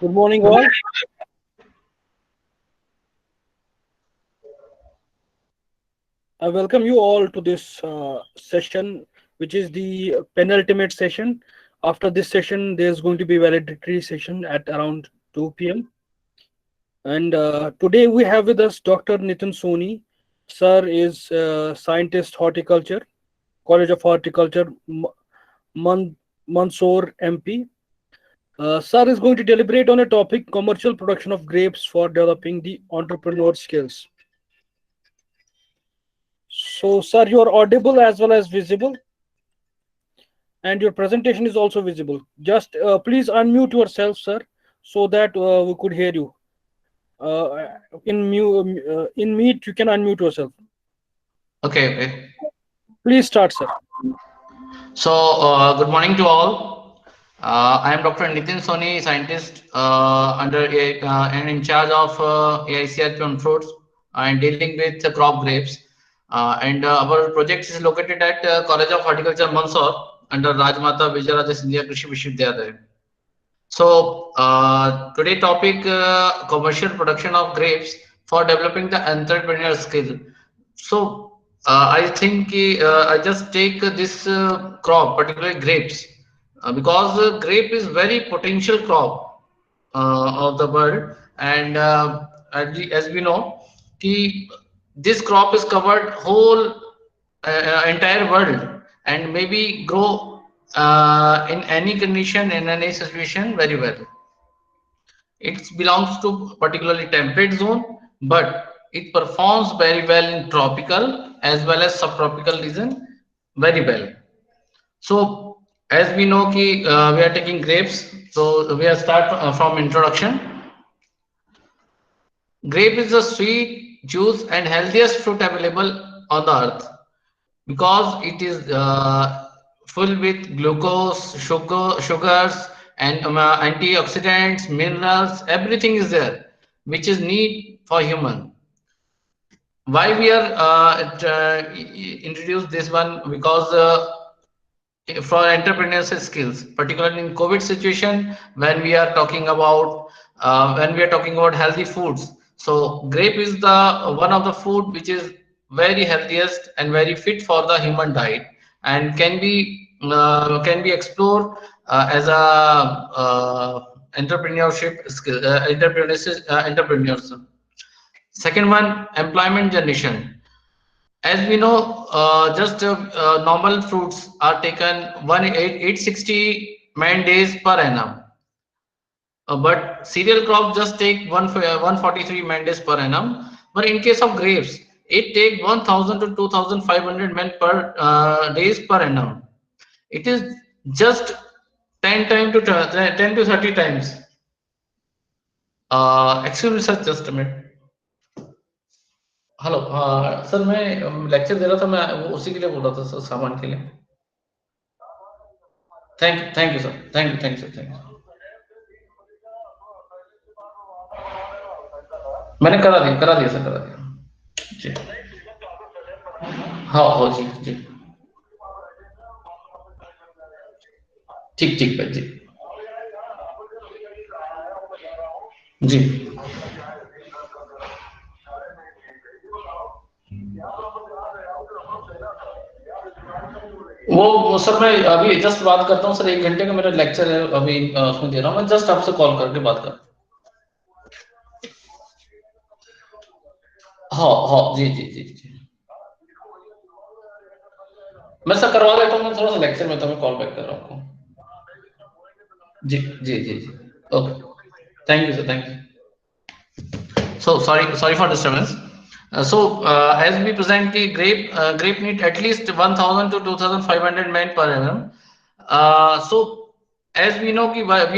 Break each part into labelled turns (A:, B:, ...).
A: Good morning, all. I welcome you all to this session, which is the penultimate session. After this session, there's going to be validatory session at around 2 p.m. And today we have with us Dr. Nitin Soni. Sir is scientist horticulture, College of Horticulture, Man- Mandsaur, MP. Sir is going to deliberate on a topic: commercial production of grapes for developing the entrepreneur skills. So, sir, you are audible as well as visible, and your presentation is also visible. Just please unmute yourself, sir, so that we could hear you. In Meet, you can unmute yourself.
B: Okay.
A: Please start, sir.
B: So, good morning to all. I am Dr. Nitin Soni, scientist and in charge of AICRP on fruits and dealing with crop grapes. And our project is located at College of Horticulture, Mandsaur, under Rajmata Vijayaraja Sindhya Krishi Vishwavidyalaya. So, today topic commercial production of grapes for developing the entrepreneurial skill. So, I think I just take this crop, particularly grapes, because grape is very potential crop of the world, and as we know, ki, this crop is covered whole entire world and maybe grow in any condition in any situation very well. It belongs to particularly temperate zone, but it performs very well in tropical as well as subtropical region very well. So as we know ki we are taking grapes, so we are start from introduction. Grape is the sweet juice and healthiest fruit available on the earth because it is full with glucose, sugars, and antioxidants, minerals. Everything is there, which is need for human. Why we are introduce this one? Because for entrepreneurship skills, particularly in COVID situation, when we are talking about healthy foods. So grape is the one of the food which is very healthiest and very fit for the human diet, and can be explored as a entrepreneurship skill, entrepreneurs. Second one, employment generation. As we know, just normal fruits are taken 860 man days per annum, but cereal crops just take 143 man days per annum. But in case of grapes, it take 1000 to 2500 men per days per annum. It is just 10 to 30 times. Excuse me, sir, just a minute. Hello sir मैं lecture दे रहा था मैं वो उसी के लिए बोल रहा था सर सामान के लिए thank you sir thank you sir thank you मैंने करा दिया सर करा दिया जी हाँ हो जी जी ठीक भाई जी जी वो सर मैं अभी जस्ट बात करता हूँ सर 1 घंटे का मेरा लेक्चर है अभी उसमें दे रहा हूँ मैं जस्ट आपसे कॉल करके बात कर हाँ जी मैं सर करवा देता हूँ मैं थोड़ा सा लेक्चर में तो मैं कॉल बैक कर रहा हूँ आपको जी okay thank you sir thank you So sorry for disturbance. As we present the grape need at least 1000 to 2500 men per annum. So as we know when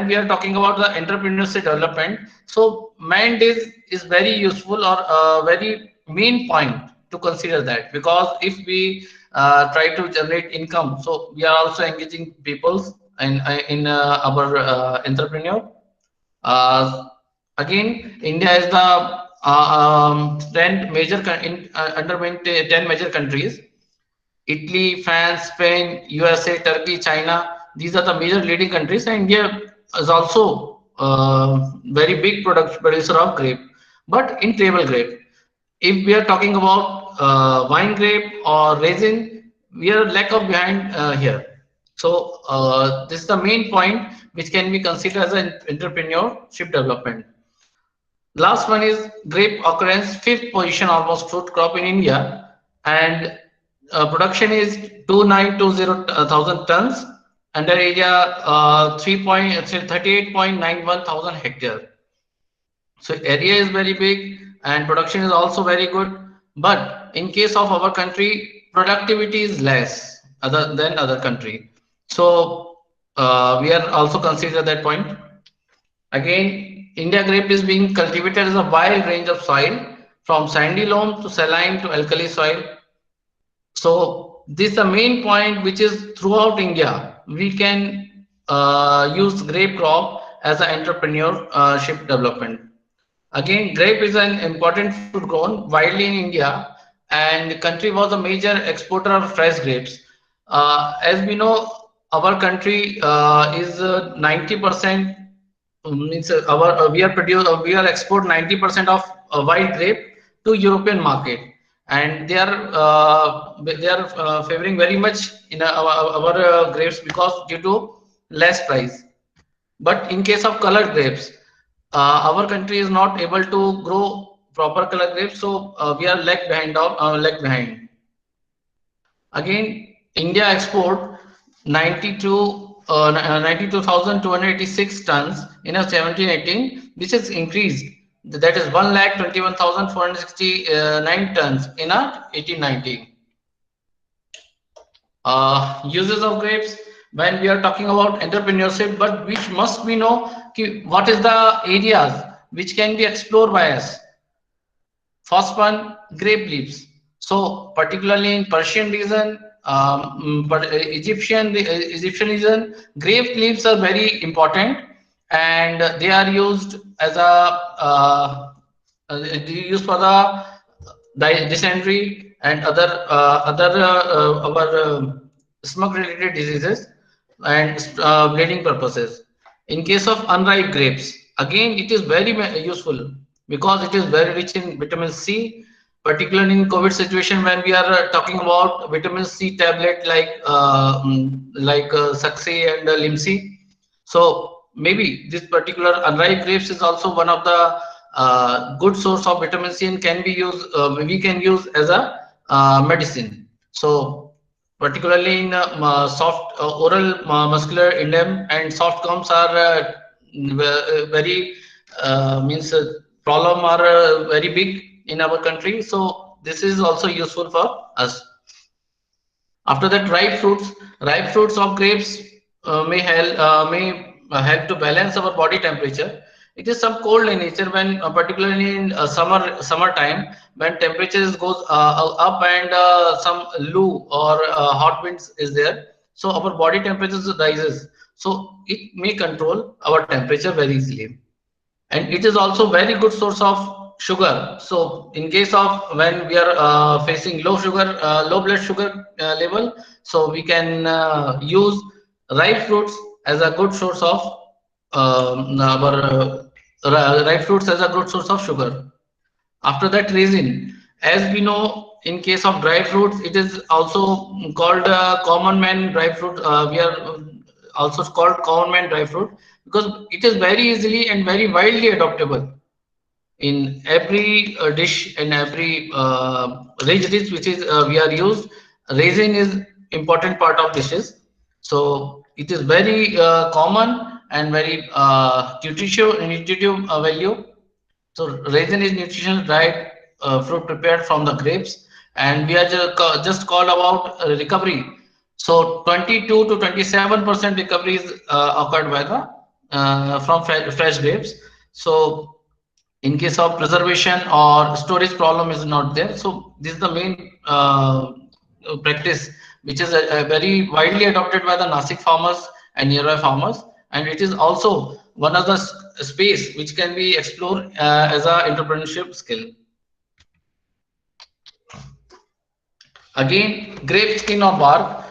B: we are talking about the entrepreneurship development, so mind is very useful or very main point to consider that, because if we try to generate income, so we are also engaging people in our entrepreneur. uh, Again, India is the 10 major under 10 major countries: Italy, France, Spain, USA, Turkey, China. These are the major leading countries, and India is also very big producer of grape, but in table grape. If we are talking about wine grape or raisin, we are lack of behind here. So this is the main point which can be considered as an entrepreneurship development. Last one is grape occurrence, fifth position almost fruit crop in India, and production is 2920 tons under area 38.91 thousand hectare. So area is very big and production is also very good. But in case of our country, productivity is less other than other country. So we are also consider that point. Again, India grape is being cultivated as a wide range of soil from sandy loam to saline to alkali soil. So this is the main point which is throughout India. We can use grape crop as an entrepreneurship development. Again, grape is an important fruit grown widely in India, and the country was a major exporter of fresh grapes. As we know, our country is 90% means our we are export 90% of white grape to European market, and they are favoring very much in our grapes because due to less price. But in case of colored grapes, our country is not able to grow proper color grapes, so we are lag behind. Again, India export 92,286 tons in a 17-18, which is increased. That is 1,21,469 tons in a 18-19. Uses of grapes when we are talking about entrepreneurship, but which must we know what is the areas which can be explored by us. First one, grape leaves. So particularly in Persian region, but Egyptian region, grape leaves are very important, and they are used as a used for the dysentery and other smoke related diseases and bleeding purposes. In case of unripe grapes, again it is very useful because it is very rich in vitamin C, particularly in COVID situation when we are talking about vitamin C tablet like Saxi and Limsi. So maybe this particular unripe grapes is also one of the good source of vitamin C and can be used. We can use as a medicine. So particularly in soft oral muscular indem and soft gums are very means problem are very big in our country. So this is also useful for us. After that, ripe fruits of grapes may help to balance our body temperature. It is some cold in nature when, particularly in summertime, when temperatures goes up and some loo or hot winds is there. So our body temperatures rises. So it may control our temperature very easily, and it is also very good source of sugar. So in case of when we are facing low blood sugar level, so we can use ripe fruits as a good source of our ripe fruits as a good source of sugar. After that, resin. As we know, in case of dry fruits, it is also called common man dry fruit. We are also called common man dry fruit because it is very easily and very widely adoptable in every dish and every rich dish which is we are used. Resin is important part of dishes, so it is very common and very nutritive value. So raisin is nutritional dried fruit prepared from the grapes, and we are just called about recovery. So 22 to 27% recovery is occurred by the from fresh grapes. So in case of preservation or storage problem is not there. So this is the main practice which is very widely adopted by the Nasik farmers and nearby farmers, and it is also one of the space which can be explored as a entrepreneurship skill. Again, grape skin or bark.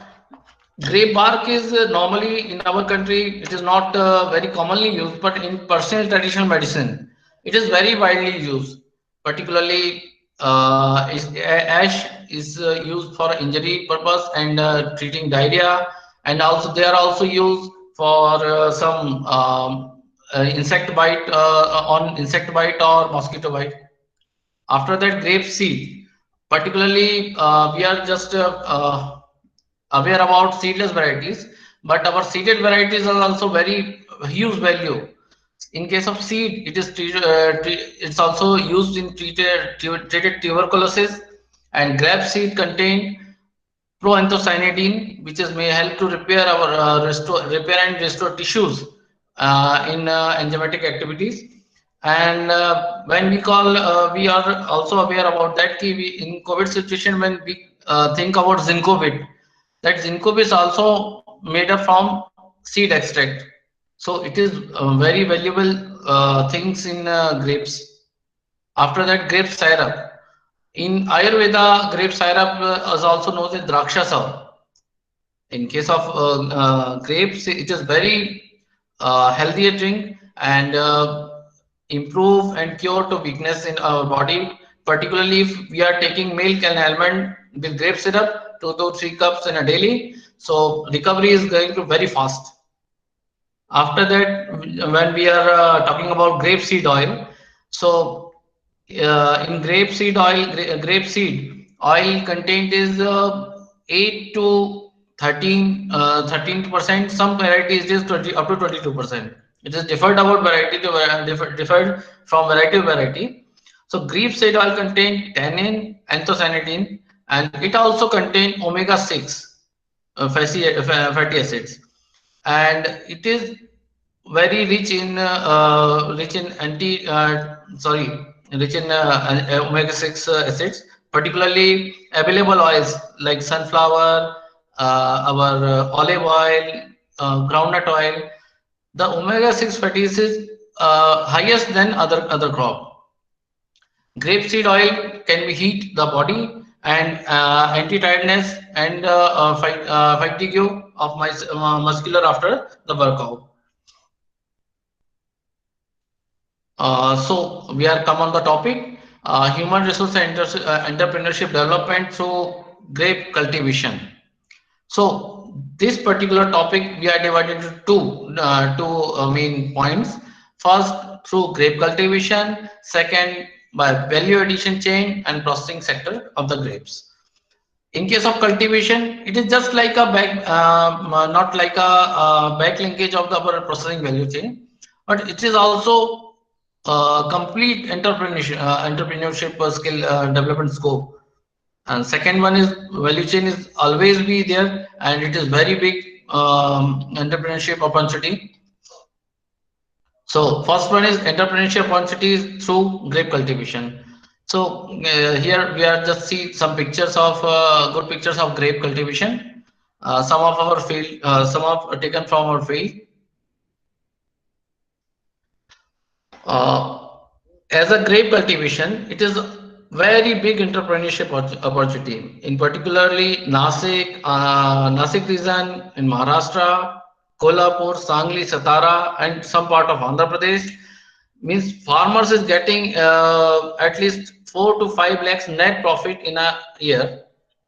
B: Grape bark is normally in our country, it is not very commonly used, but in personal traditional medicine, it is very widely used. Particularly, ash is used for injury purpose and treating diarrhea, and also they are also used for some insect bite on insect bite or mosquito bite. After that, grape seed. Particularly, we are just aware about seedless varieties, but our seeded varieties are also very huge value. In case of seed, it is it's also used in treated tuberculosis, and grape seed contain proanthocyanidin, which is may help to repair our repair and restore tissues in enzymatic activities. And when we are also aware about that key we, in COVID situation when we think about zincovit, that zincovit is also made up from seed extract. So it is very valuable things in grapes. After that, grape syrup. In Ayurveda, grape syrup is also known as drakshasa. In case of grapes, it is very healthier drink and improve and cure to weakness in our body. Particularly if we are taking milk and almond with grape syrup, 2 to 3 cups in a daily, so recovery is going to very fast. After that, when we are talking about grapeseed oil, so in grapeseed oil content is 8 to 13%. Some varieties is 20 up to 22%. It is differed about variety to differed from variety to variety. So grapeseed oil contain tannin, anthocyanidin, and it also contain omega 6 fatty acids, and it is very rich in sorry rich in omega 6 acids, particularly available oils like sunflower, our olive oil, groundnut oil. The omega 6 fatty acids highest than other crop. Grapeseed oil can be heat the body and anti-tiredness and fatigue of my muscular after the workout. So we are come on the topic human resource and entrepreneurship development through grape cultivation. So this particular topic we are divided into two main points. First, through grape cultivation. Second, by value addition chain and processing sector of the grapes. In case of cultivation, it is just like a not like a back linkage of the our processing value chain, but it is also complete entrepreneurship skill development scope. And second one is value chain is always be there, and it is very big entrepreneurship opportunity. So first one is entrepreneurship opportunities through grape cultivation. So here we are just see some pictures of good pictures of grape cultivation. Some of our field, some of taken from our field. Uh, as a grape cultivation, it is a very big entrepreneurship opportunity. In particularly Nasik region in Maharashtra, Kolhapur, Sangli, Satara, and some part of Andhra Pradesh. Means farmers is getting at least 4 to 5 lakhs net profit in a year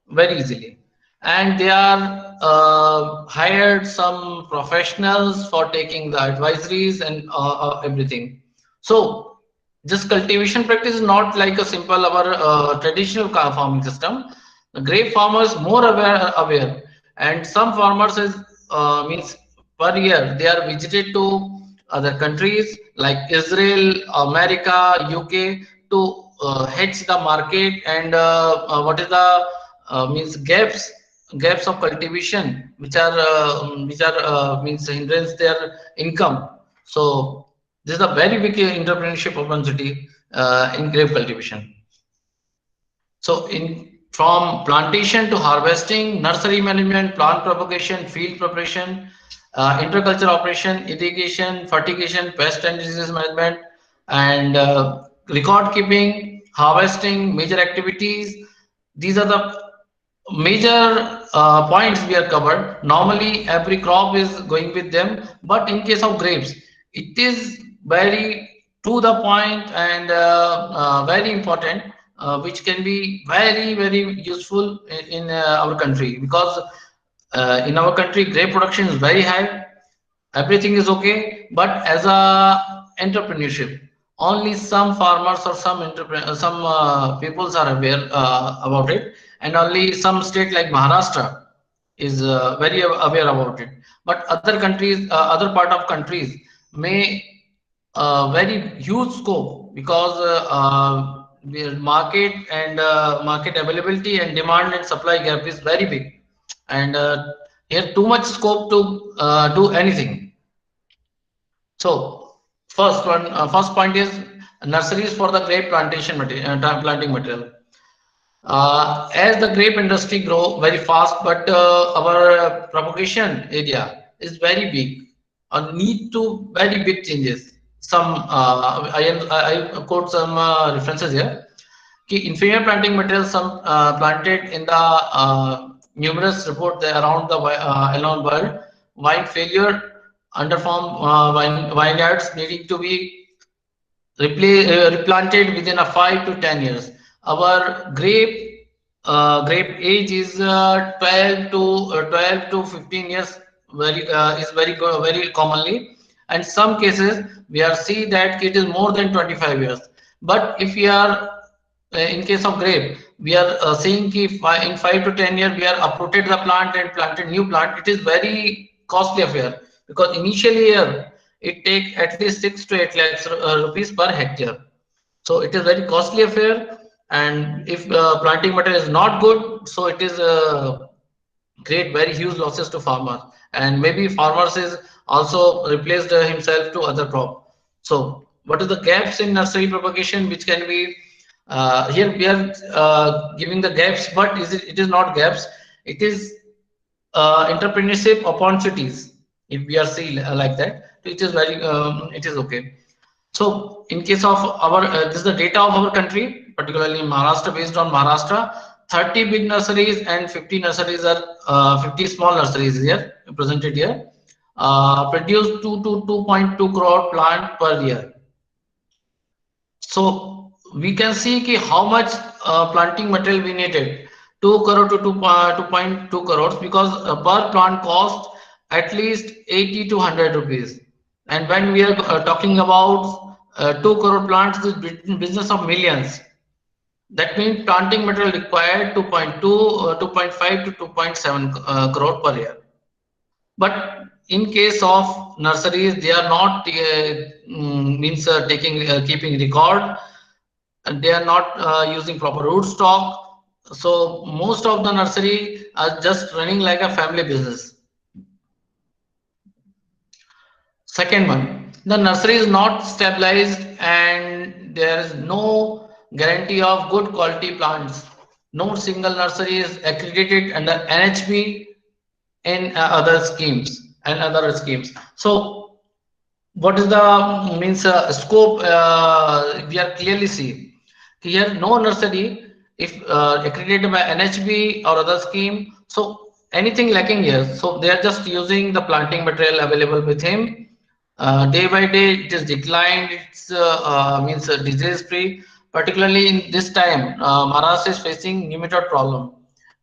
B: very easily, and they are hired some professionals for taking the advisories and everything. So this cultivation practice is not like a simple our traditional farming system. The grape farmers more aware, and some farmers is means per year they are visited to other countries like Israel, America, UK to hedge the market and what is the means gaps of cultivation which are means hindrance their income. So this is a very big entrepreneurship opportunity in grape cultivation. So in from plantation to harvesting, nursery management, plant propagation, field preparation, interculture operation, irrigation, fertigation, pest and disease management, and record keeping, harvesting, major activities. These are the major points we are covered. Normally, every crop is going with them, but in case of grapes, it is very to the point and very important, which can be very useful in our country, because in our country grape production is very high, everything is okay, but as a entrepreneurship, only some farmers or some peoples are aware about it, and only some state like Maharashtra is very aware about it, but other countries, other part of countries may very huge scope, because the market and market availability and demand and supply gap is very big, and here too much scope to do anything. So first point is nurseries for the grape plantation material, planting material. As the grape industry grow very fast, but our propagation area is very big, need to very big changes. Some I quote some references here. Inferior planting materials, some planted in the numerous report there around the around world, vine failure, underformed vineyards needing to be replanted within a 5 to 10 years. Our grape age is 12 to 15 years. Is very commonly, and some cases we are see that it is more than 25 years. But if we are in case of grape, we are seeing if in 5 to 10 years we are uprooted the plant and planted new plant. It is very costly affair, because initially year it take at least 6 to 8 lakhs rupees per hectare. So it is very costly affair, and if planting material is not good, so it is create very huge losses to farmers, and maybe farmers is also replaced himself to other crop. So what are the gaps in nursery propagation which can be here we are giving the gaps, but it is not gaps, it is entrepreneurship opportunities. If we are see like that, it is very it is okay. So in case of our this is the data of our country, particularly in Maharashtra. Based on Maharashtra, 30 big nurseries and 50 nurseries are 50 small nurseries here presented here, produce 2 to 2.2 crore plant per year. So we can see ki how much planting material we needed, 2 crore to 2.2 crores, because per plant cost at least 80 to 100 rupees. And when we are talking about 2 crore plants, this business of millions. That means planting material required 2.5 to 2.7 crore per year. But in case of nurseries, they are not means taking keeping record, and they are not using proper root stock. So most of the nursery are just running like a family business. Second one, the nursery is not stabilized and there is no guarantee of good quality plants. No single nursery is accredited under NHB in other schemes and other schemes. So what is the means scope we are clearly see here, no nursery if accredited by NHB or other scheme, so anything lacking here, so they are just using the planting material available with him. Day by day it is declined, it's means disease free. Particularly in this time, Maharashtra is facing nematode problem,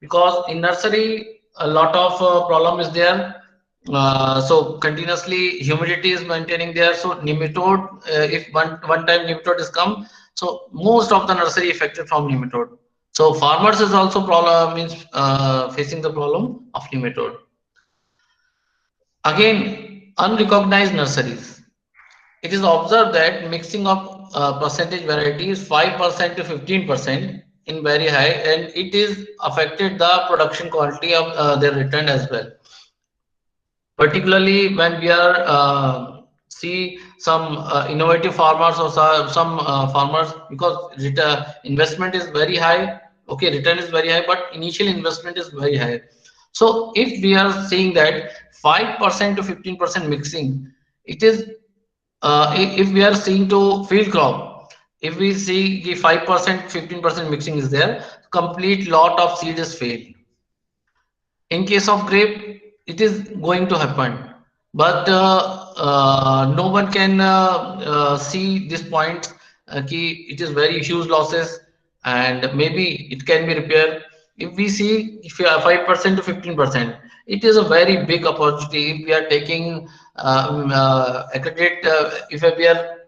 B: because in nursery a lot of problem is there. So continuously humidity is maintaining there, so nematode, if one time nematode is come, so most of the nursery affected from nematode. So farmers is also problem, means facing the problem of nematode. Again, unrecognized nurseries. It is observed that mixing of percentage varieties 5% to 15% in very high, and it is affected the production quality of their return as well. Particularly when we are see some innovative farmers or some farmers, because investment is very high, okay, return is very high, but initial investment is very high. So if we are seeing that 5% to 15% mixing, it is if we are seeing to field crop, if we see the 5% 15% mixing is there, complete lot of seed is failed. In case of grape, it is going to happen, but no one can see this point, ki it is very huge losses, and maybe it can be repaired. If we see, if you are 5% to 15%, it is a very big opportunity. If we are taking accredit, if we are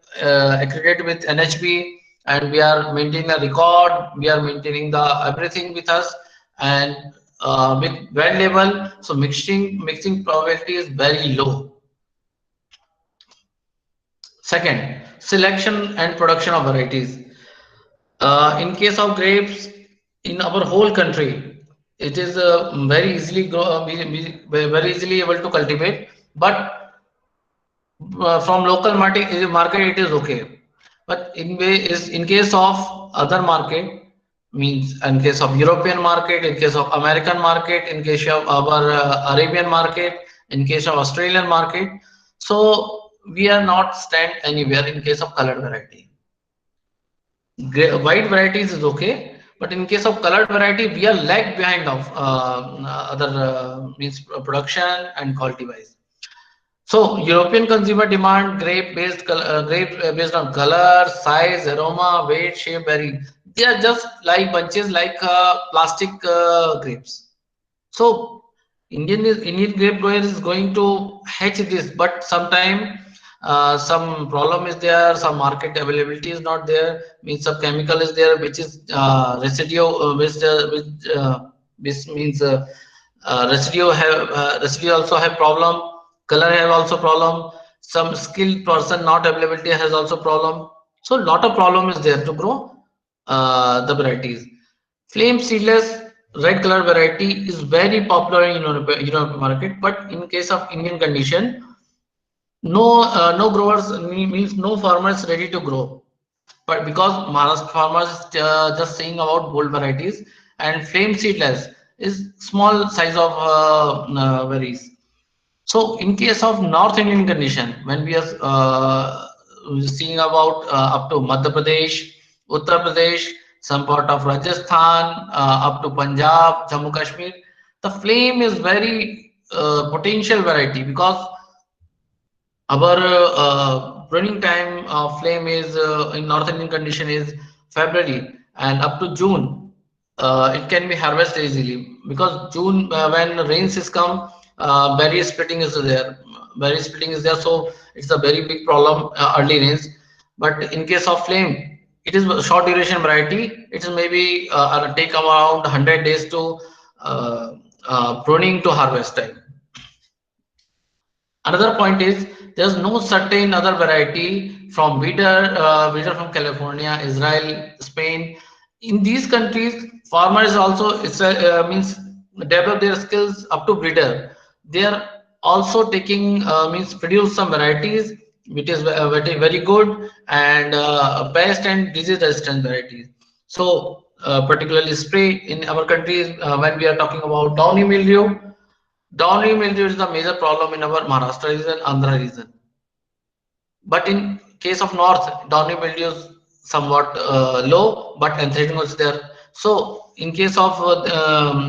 B: accredited with NHB, and we are maintaining a record, we are maintaining the everything with us, and with well level, so mixing probability is very low. Second, selection and production of varieties. In case of grapes, in our whole country, it is very easily very easily able to cultivate, but from local market it is okay. But in case of other market, means in case of European market, in case of American market, in case of our Arabian market, in case of Australian market, so we are not stand anywhere in case of colored variety. White varieties is okay, but in case of colored variety, we are lag behind of other means production and quality wise. So European consumer demand grape based on color, size, aroma, weight, shape, berry. They are just like bunches like plastic grapes. So Indian grape grower is going to hatch this, but sometime some problem is there, some market availability is not there, means some chemical is there, which is residue, which means residue also have problem, color have also problem, some skilled person not availability has also problem. So lot of problem is there to grow the varieties. Flame seedless red color variety is very popular in European market, but in case of Indian condition, no growers means no farmers ready to grow. But because Maharashtra farmers just saying about bold varieties, and flame seedless is small size of berries. So in case of North Indian condition, when we are seeing about up to Madhya Pradesh, Uttar Pradesh, some part of Rajasthan, up to Punjab, Jammu Kashmir, the flame is very potential variety, because our pruning time of flame is in North Indian condition is February, and up to June, it can be harvested easily, because June when rains is come, berry splitting is there. Berry splitting is there, so it's a very big problem, early rains. But in case of flame, it is a short duration variety. It is maybe take around 100 days to pruning to harvest time. Another point is there's no certain other variety from breeder from California, Israel, Spain. In these countries, farmers also means develop their skills up to breeder. They are also taking means produce some varieties which is very good, and pest and disease resistant varieties. So particularly spray in our countries, when we are talking about downy mildew. Downy mildew is the major problem in our Maharashtra region, Andhra region. But in case of North, downy mildew is somewhat low, but anthracis is there. So in case of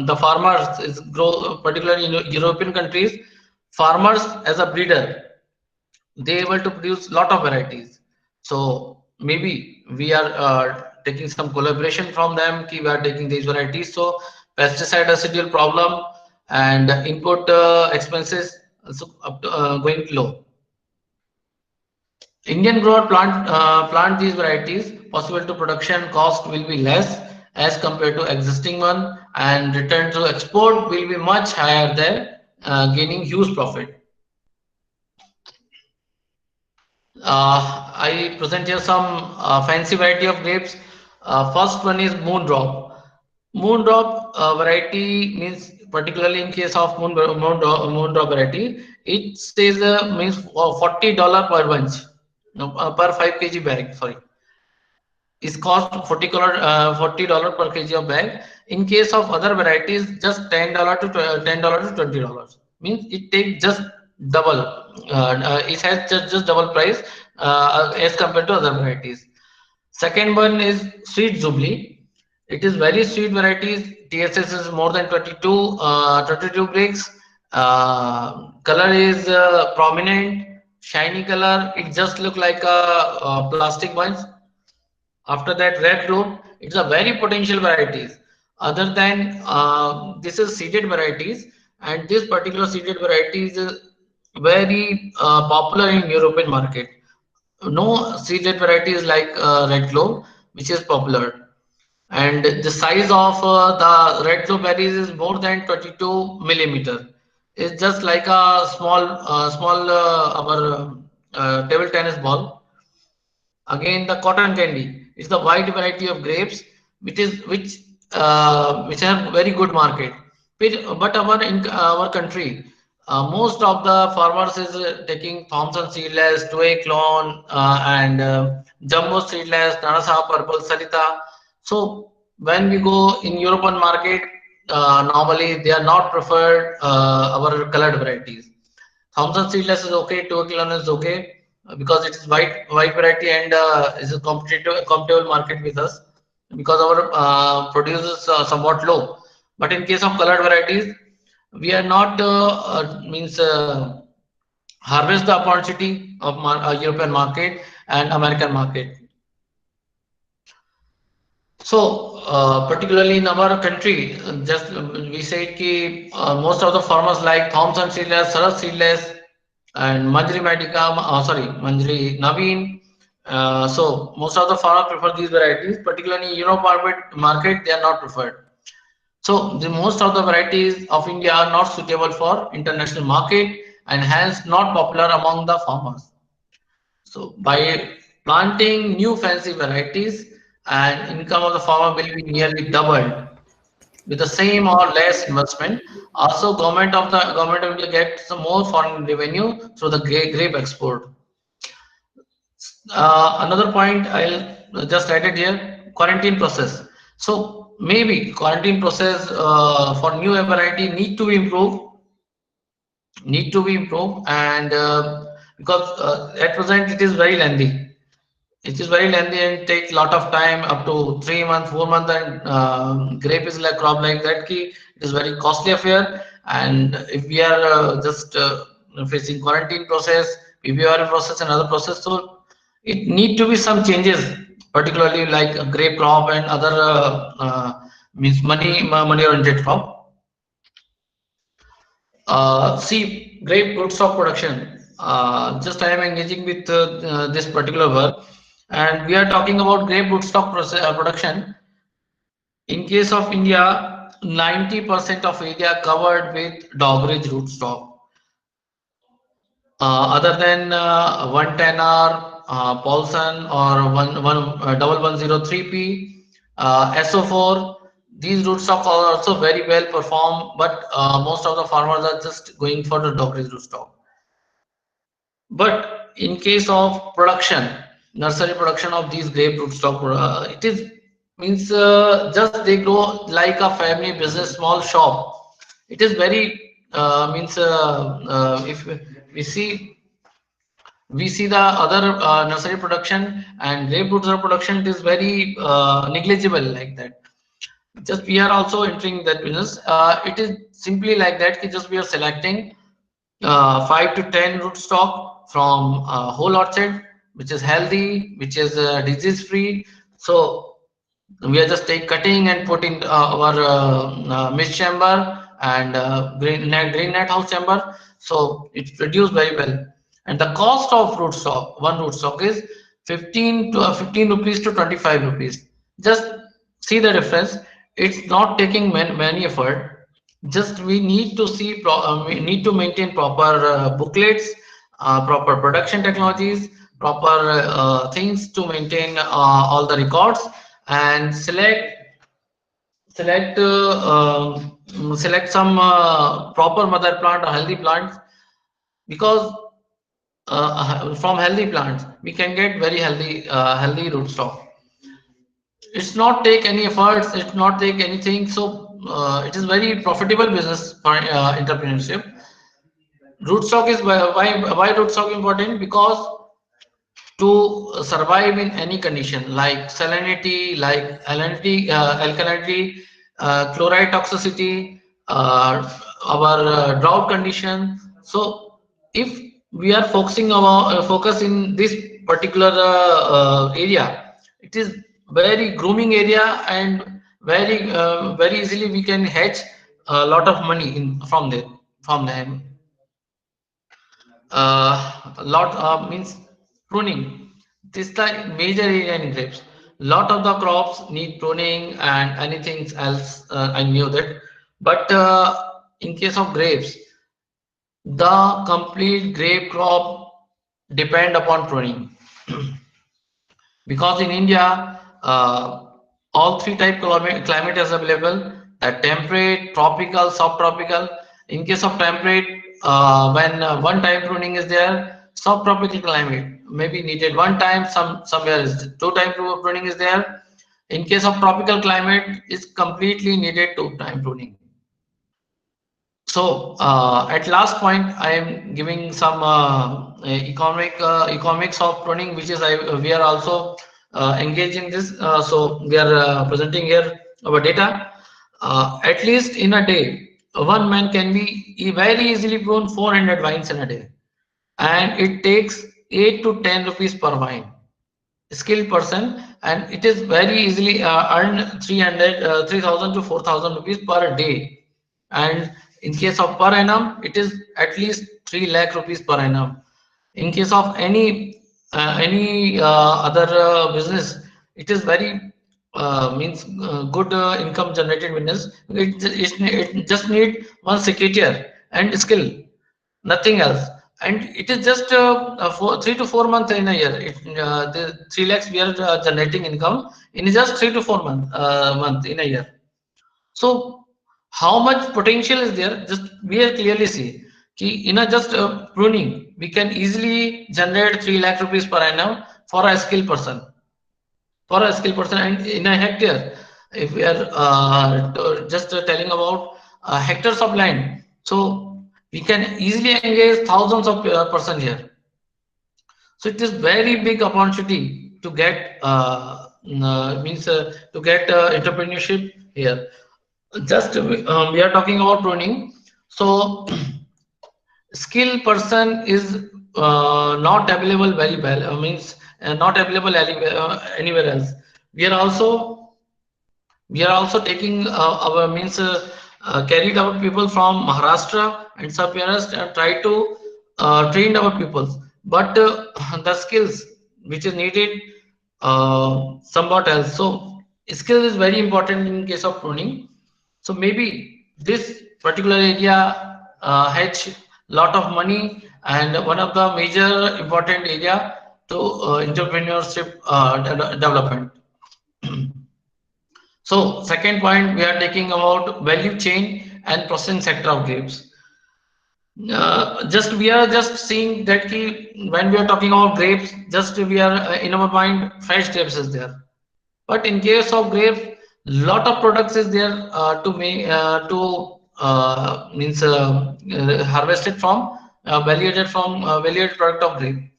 B: the farmers, is grow particularly in European countries, farmers as a breeder, they able to produce lot of varieties. So maybe we are taking some collaboration from them. We are taking these varieties. So pesticide residual problem and input expenses also up to, going low. Indian grower plant these varieties. Possible to production cost will be less as compared to existing one, and return to export will be much higher than gaining huge profit. I present here some fancy variety of grapes. First one is Moondrop. Moondrop variety means, particularly in case of Moondrop variety, it says means $40 per bunch, no, per 5 kg bag. Sorry, is cost $40 per kg of bag. In case of other varieties, just $10 to $20. Means it takes just double. It has just double price as compared to other varieties. Second one is Sweet Jubilee. It is very sweet varieties. TSS is more than 22 breaks. Color is prominent, shiny color. It just look like a plastic bunch. After that, red globe. It's a very potential varieties. Other than this is seeded varieties, and this particular seeded variety is very popular in European market. No seeded varieties like red globe, which is popular, and the size of the red blueberries is more than 22 millimeter. It's just like a small our table tennis ball. Again, the cotton candy is the wide variety of grapes, which have very good market. But our country, most of the farmers is taking Thompson seedless, Tuey clone, and Jumbo seedless, Nanasa purple, Sarita. So when we go in European market, normally they are not preferred our colored varieties. Thompson seedless is okay, Tuaquilon is okay because it is white variety and is a competitive market with us because our produce is somewhat low. But in case of colored varieties, we are not means harvest the opportunity of European market and American market. So, particularly in our country, just we said ki most of the farmers like Thompson seedless, Saras seedless, and Manjri Medica, sorry, Manjri Naveen. So most of the farmers prefer these varieties, particularly in Europe market, they are not preferred. So the most of the varieties of India are not suitable for international market and hence not popular among the farmers. So by planting new fancy varieties, and income of the farmer will be nearly doubled with the same or less investment. Also, government of India gets some more foreign revenue through the grape export. Another point I'll just add it here: quarantine process. So maybe quarantine process for new variety need to be improved, and because at present it is very lengthy. It is very lengthy and takes lot of time, up to 3 months, 4 months, and grape is like crop like that. Ki it is very costly affair, and if we are just facing quarantine process, PPR process, and other process, so it need to be some changes, particularly like a grape crop and other means money oriented crop. See, grape good stock production. Just I am engaging with this particular work, and we are talking about grape rootstock production. In case of India, 90% of area covered with dogridge rootstock. Other than 110R, Paulson, or 1103P, SO4, these rootstock are also very well performed, but most of the farmers are just going for the dogridge rootstock. But in case of production, nursery production of these grape rootstock, it is means just they grow like a family business, small shop. It is very means if we see the other nursery production and grape rootstock production, it is very negligible like that. Just we are also entering that business. It is simply like that. Just we are selecting 5 to 10 rootstock from whole orchard, which is healthy, which is disease free. So we are just take cutting and put in our mist chamber and green net house chamber. So it produce very well. And the cost of rootstock, one rootstock is 15 rupees to 25 rupees. Just see the difference. It's not taking many effort. Just we need to we need to maintain proper booklets, proper production technologies, proper things to maintain all the records, and select select some proper mother plant or healthy plants, because from healthy plants we can get very healthy rootstock. It's not take any efforts, it's not take anything, so it is very profitable business for entrepreneurship. Rootstock is why rootstock important, because to survive in any condition like salinity, like alkalinity, chloride toxicity, our drought condition. So if we are focusing our focus in this particular area, it is very grooming area, and very easily we can hedge a lot of money in from them. Lot means pruning. This is the major area in grapes. Lot of the crops need pruning and anything else. I knew that, but in case of grapes, the complete grape crop depend upon pruning. Because in India, all three type climate is available: temperate, tropical, subtropical. In case of temperate, when one time pruning is there, subtropical climate maybe needed one time. Somewhere is two time pruning is there. In case of tropical climate, is completely needed two time pruning. So at last point, I am giving some economics of pruning, which is we are also engaged in this. So we are presenting here our data. At least in a day, one man can be very easily prune 400 vines in a day, and it takes 8 to 10 rupees per vine. Skilled person, and it is very easily earn 3,000 to 4,000 rupees per day. And in case of per annum, it is at least 3 lakh rupees per annum. In case of any other business, it is very means good income generated business. It just need one secretary and skill, nothing else. And it is just 3 to 4 months in a year. The 3 lakhs we are generating income in just 3 to 4 month in a year. So how much potential is there? Just we are clearly see in a just pruning, we can easily generate 3 lakh rupees per annum for a skilled person. For a skilled person, and in a hectare, if we are just telling about hectares of land, so we can easily engage thousands of person here. So it is very big opportunity to get means to get entrepreneurship here. Just we are talking about pruning. So skilled person is not available very well. Means not available anywhere else. We are also we are also taking our means carried our people from Maharashtra and Submaharashtra and try to train our people. But the skills which is needed somewhat else. So skill is very important in case of pruning. So maybe this particular area has lot of money, and one of the major important area to entrepreneurship development. So second point, we are taking about value chain and processing sector of grapes. Just we are just seeing that when we are talking about grapes, just we are in our mind fresh grapes is there. But in case of grapes, lot of products is there to make means harvested from valuated from valued product of grape.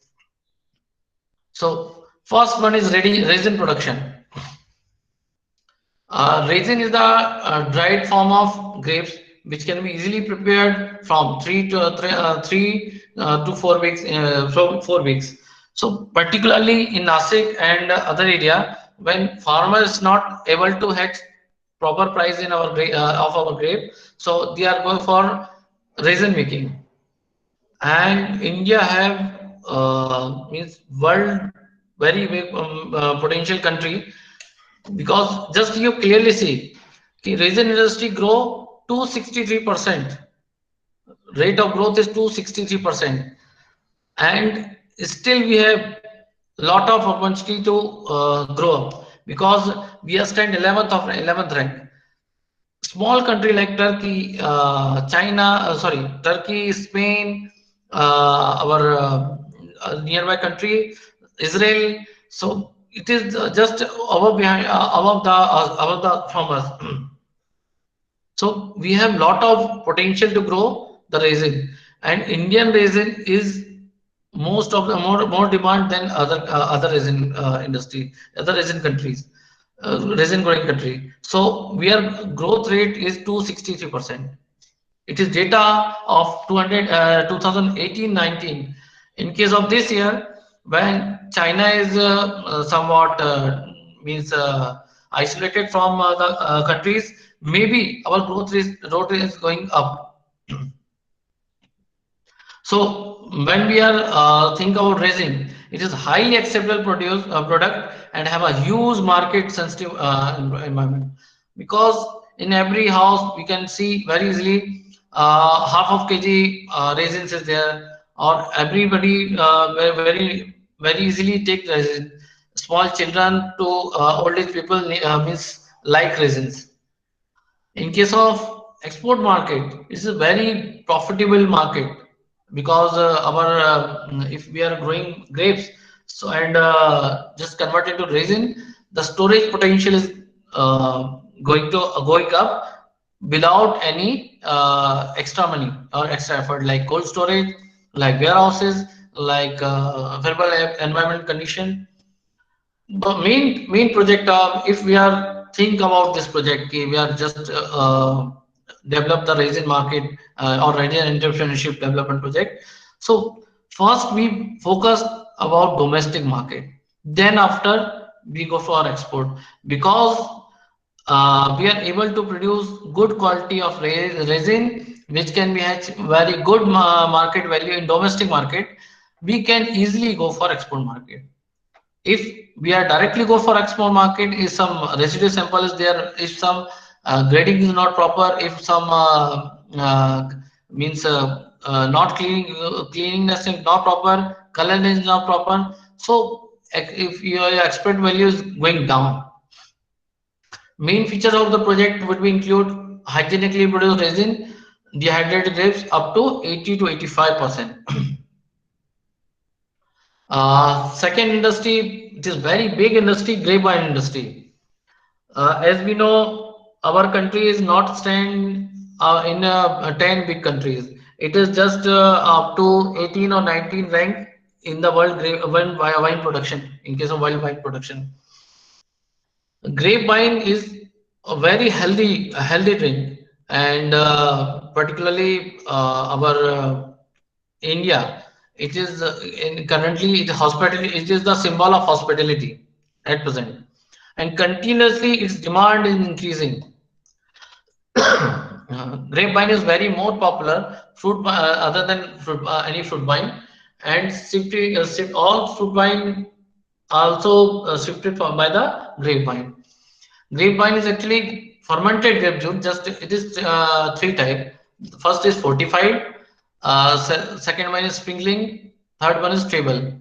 B: So first one is ready resin production. Resin is the dried form of grapes which can be easily prepared from 3 to 4 weeks. 4 weeks. So particularly in Nasik and other area, when farmer is not able to hatch proper price in our of our grape, so they are going for resin making. And India have means world very big potential country, because just you clearly see the resin industry grow 263%. Rate of growth is 263%, and still we have lot of opportunity to grow up, because we are stand 11th rank. Small country like Turkey, China, sorry, Turkey, Spain, our nearby country, Israel. So it is just above the from us. So we have lot of potential to grow the resin, and Indian resin is most of the more demand than other resin industry, other resin countries, resin growing country. So we are growth rate is 263%. It is data of 2018-19. In case of this year, when China is somewhat means isolated from the countries, maybe our growth is going up. So when we are think about resin, it is highly acceptable product and have a huge market sensitive environment, because in every house we can see very easily half of kg resins is there, or everybody very easily take resin. Small children to old age people means like resins. In case of export market, it's a very profitable market, because our if we are growing grapes, so and just convert into resin, the storage potential is going up without any extra money or extra effort, like cold storage, like warehouses, like favorable environment condition. The main project, if we are think about this project, we are just develop the resin market or resin entrepreneurship development project. So first we focus about domestic market, then after we go for export, because we are able to produce good quality of resin which can be has very good market value in domestic market. We can easily go for export market. If we are directly go for export market, if some residue sample is there, if some grading is not proper, if some means not cleanliness is not proper, color is not proper, so if your export value is going down. Main features of the project would be include hygienically produced resin, dehydrated grapes up to 80 to 85%. Second industry, it is very big industry, grapevine industry. As we know, our country is not stand in 10 big countries. It is just up to 18 or 19 rank in the world wine production. In case of wild wine production, grapevine is a healthy drink, and particularly our India, it is currently it is the symbol of hospitality at present, and continuously its demand is increasing. Grapevine is very more popular fruit other than any fruit wine, and all fruit wine also shifted by the grapevine. Grapevine is actually fermented grape juice. Just it is three type. First is fortified, second one is sprinkling, third one is stable.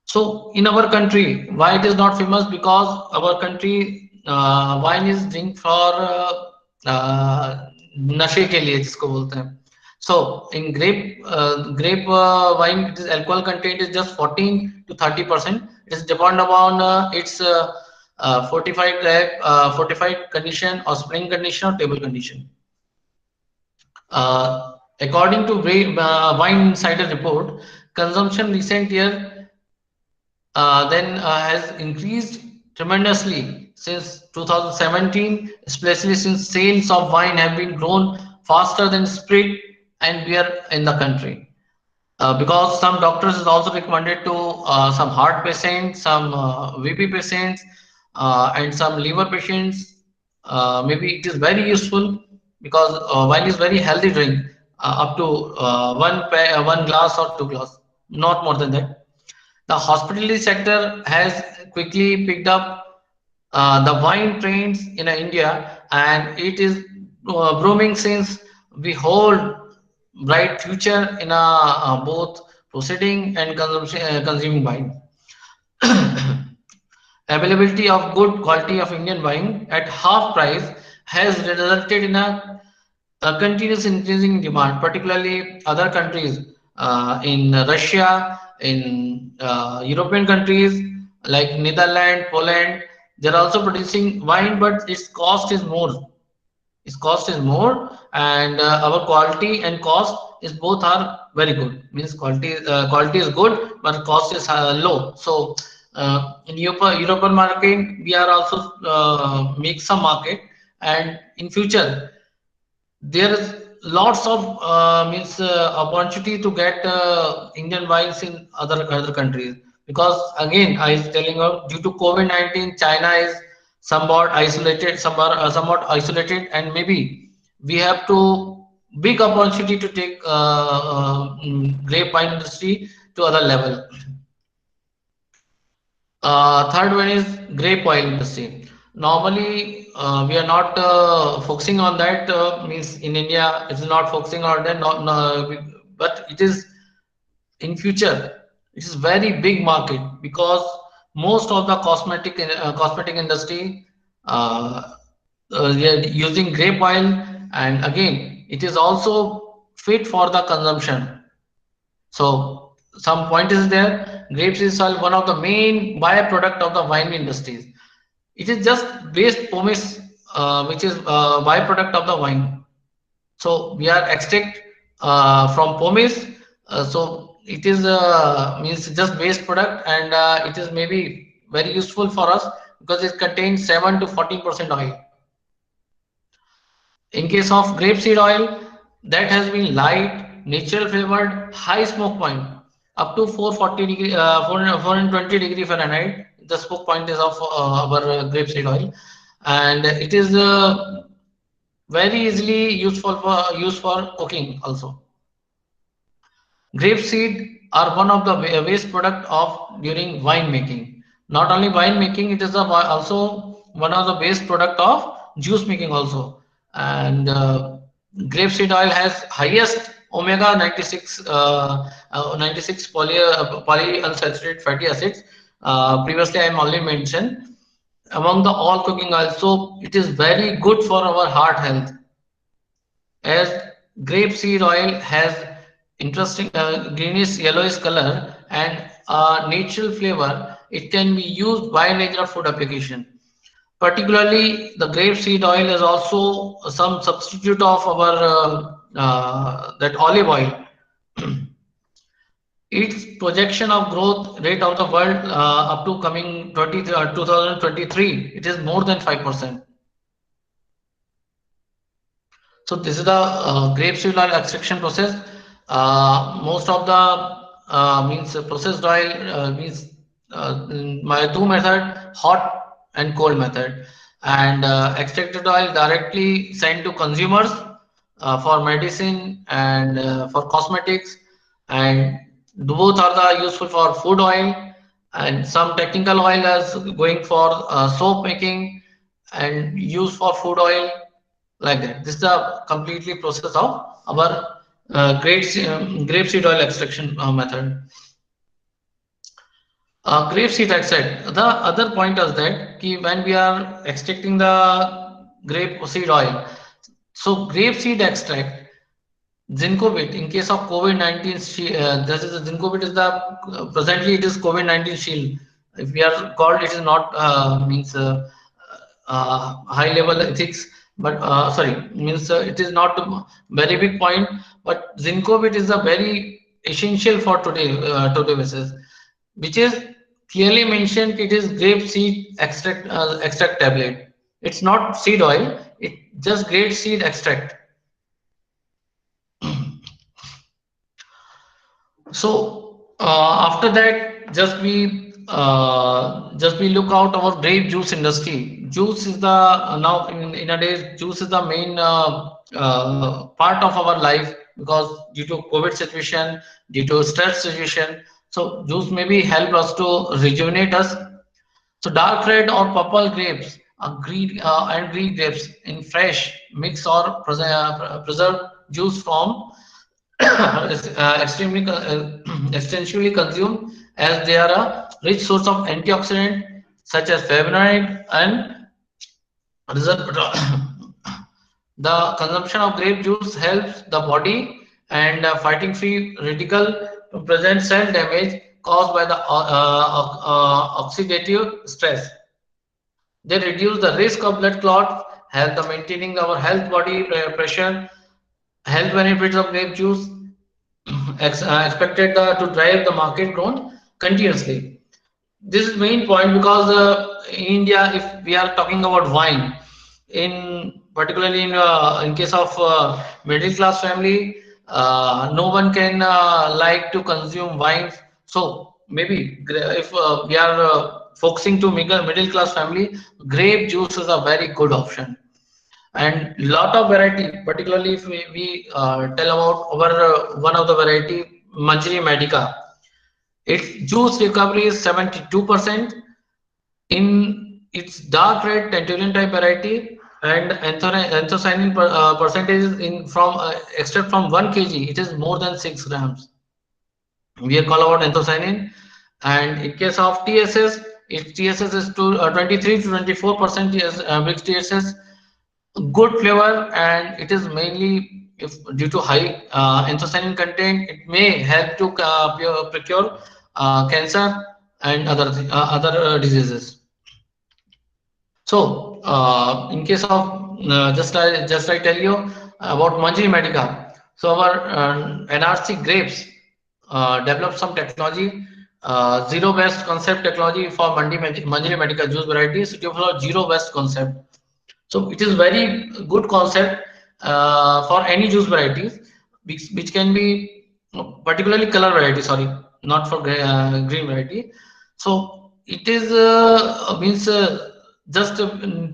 B: So in our country, why it is not famous? Because our country wine is drink for नशे के लिए जिसको बोलते हैं. So in grape wine, it is alcohol content is just 14 to 30%. It is depend upon its fortified condition or spring condition or table condition. According to Wine Insider report, consumption recent year has increased tremendously since 2017, especially since sales of wine have been grown faster than spirit and beer in the country. Because some doctors is also recommended to some heart patients, some VP patients, and some liver patients. Maybe it is very useful, because wine is very healthy drink, up to one glass or two glass, not more than that. The hospitality sector has quickly picked up the wine trends in India, and it is booming since we hold bright future in both proceeding and consuming wine. Availability of good quality of Indian wine at half price has resulted in a continuous increasing demand, particularly other countries in Russia, in European countries like Netherlands, Poland. They're also producing wine, but its cost is more. Its cost is more, and our quality and cost is both are very good. Means quality is good, but cost is low. So in European market, we are also make some market, and in future there is lots of means opportunity to get Indian wines in other countries, because again I is telling you, due to COVID-19, China is somewhat isolated, and maybe we have to big opportunity to take grape wine industry to other level. Third one is grape oil industry. Normally, we are not focusing on that. Means in India, it is not focusing on that. Not, no, but it is in future. It is very big market, because most of the cosmetic industry they are using grape oil, and again, it is also fit for the consumption. So some point is there. Grapes is one of the main byproduct of the wine industries. It is just waste pomace, which is byproduct of the wine. So we are extract from pomace. So it is means just waste product, and it is maybe very useful for us, because it contains 7 to 14% oil. In case of grapeseed oil, that has been light, natural flavored, high smoke point, up to 440 degree, 420 degree Fahrenheit. The smoke point is of our grapeseed oil, and it is very easily used for cooking also. Grapeseed are one of the waste product of during wine making. Not only wine making, it is also one of the waste product of juice making also. And grapeseed oil has highest omega 96 96 polyunsaturated fatty acids. Previously, I am only mentioned among the all cooking oils. So it is very good for our heart health, as grapeseed oil has interesting greenish yellowish color and natural flavor. It can be used by nature food application. Particularly, the grapeseed oil is also some substitute of our that olive oil. Its projection of growth rate of the world up to coming 2023, it is more than 5%. So this is the grapeseed oil extraction process. Most of the means processed oil means my two method, hot and cold method, and extracted oil directly sent to consumers for medicine and for cosmetics, and both are the useful for food oil, and some technical oil is going for soap making and used for food oil, like that. This is the completely process of our grapeseed oil extraction method. Grapeseed extract. The other point is that when we are extracting the grapeseed oil, so grapeseed extract, Zincobit, in case of COVID-19, this is Zincobit is the presently it is COVID-19 shield. If we are called, it is not means high level ethics, but sorry, means it is not a very big point. But Zincobit is a very essential for today basis, which is clearly mentioned. It is grape seed extract tablet. It's not seed oil. It just grape seed extract. So after that, just we look out our grape juice industry. Juice is the now in nowadays juice is the main part of our life, because due to COVID situation, due to stress situation, so juice maybe help us to rejuvenate us. So dark red or purple grapes, and green grapes in fresh mix or preserved juice form is extensively consumed, as they are a rich source of antioxidant such as flavonoid and reserve. The consumption of grape juice helps the body and fighting free radical to prevent cell damage caused by the oxidative stress. They reduce the risk of blood clot, help the maintaining our health body pressure. Health benefits of grape juice: expected to drive the market growth continuously. This is main point because in India, if we are talking about wine, in particularly in case of middle class family, no one can like to consume wines. So maybe if we are focusing to middle class family, grape juice is a very good option and lot of variety. Particularly if we tell about our one of the variety Manjari Medica, its juice recovery is 72%. In its dark red Tentulian type variety and anthocyanin percentage in from extract from 1 kg, it is more than 6 grams. We call about anthocyanin. And in case of TSS, its TSS is to 23 to 24% mixed TSS, good flavor, and it is mainly if due to high anthocyanin content, it may help to procure cancer and other diseases. So, in case of just I tell you about Manjari Medica. So our NRC grapes developed some technology, zero waste concept technology for Manjari Medica juice varieties. It developed zero waste concept. So it is very good concept for any juice varieties, which can be particularly color variety. Sorry, not for green variety. So it is means just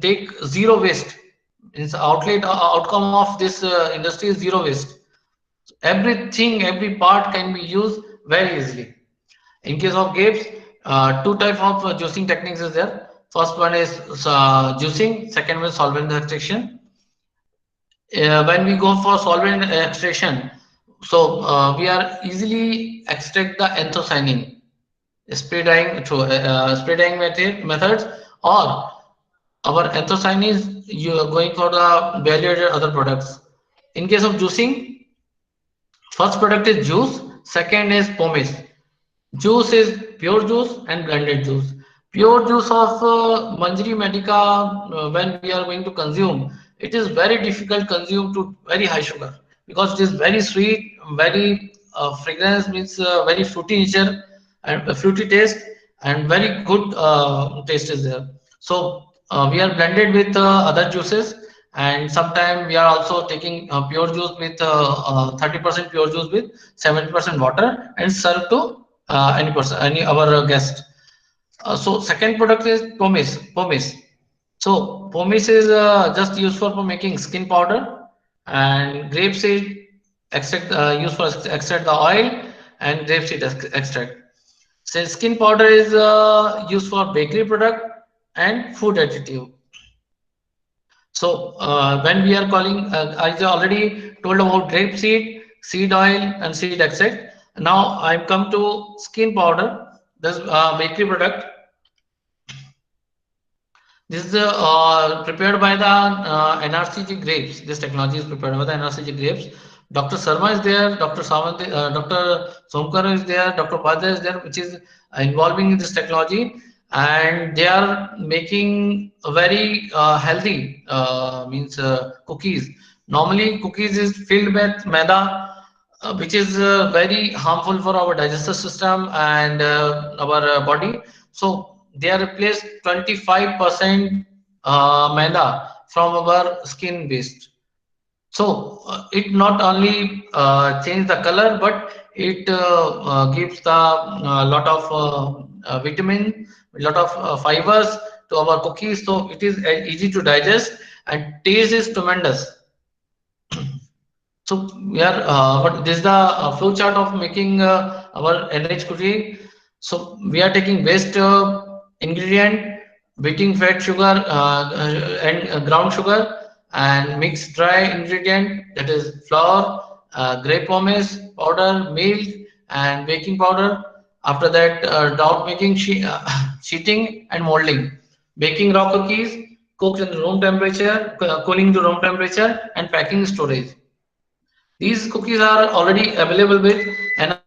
B: take zero waste. Means outcome of this industry is zero waste. Everything, every part can be used very easily. In case of grapes, two type of juicing techniques is there. First one is juicing, second one is solvent extraction. When we go for solvent extraction, so we are easily extract the anthocyanin, spray drying through spray drying methods, or our anthocyanin is you are going for the value-added other products. In case of juicing, first product is juice, second is pomace. Juice is pure juice and blended juice. Pure juice of Manjari Medica, when we are going to consume, it is very difficult consume to very high sugar because it is very sweet, very fragrance means very fruity nature and fruity taste and very good taste is there. So we are blended with other juices and sometimes we are also taking pure juice with 30% pure juice with 70% water and serve to any our guest. So second product is pomace. So pomace is just used for making skin powder, and grapeseed extract used for extract the oil and grapeseed extract. So skin powder is used for bakery product and food additive. So when we are calling, I already told about grapeseed, seed oil, and seed extract. Now I'm come to skin powder. This bakery product. This is prepared by the NRCG grapes. This technology is prepared by the NRCG grapes. Dr. Sharma is there, Dr. Samant, Dr. Somkar is there, Dr. Padre is there, which is involving in this technology, and they are making a very healthy means cookies. Normally, cookies is filled with maida, which is very harmful for our digestive system and our body. So they are replaced 25% maida from our skin waste. So it not only change the color, but it gives the lot of vitamin, lot of fibers to our cookies. So it is easy to digest and taste is tremendous. So we are, but this is the flow chart of making our NH cookie. So we are taking waste ingredient, beating fat sugar and ground sugar, and mixed dry ingredient that is flour, grape pomace powder, milk, and baking powder. After that, dough making, sheeting, and molding. Baking raw cookies, cooked in room temperature, cooling to room temperature, and packing storage. These cookies are already available with NRCG grapes and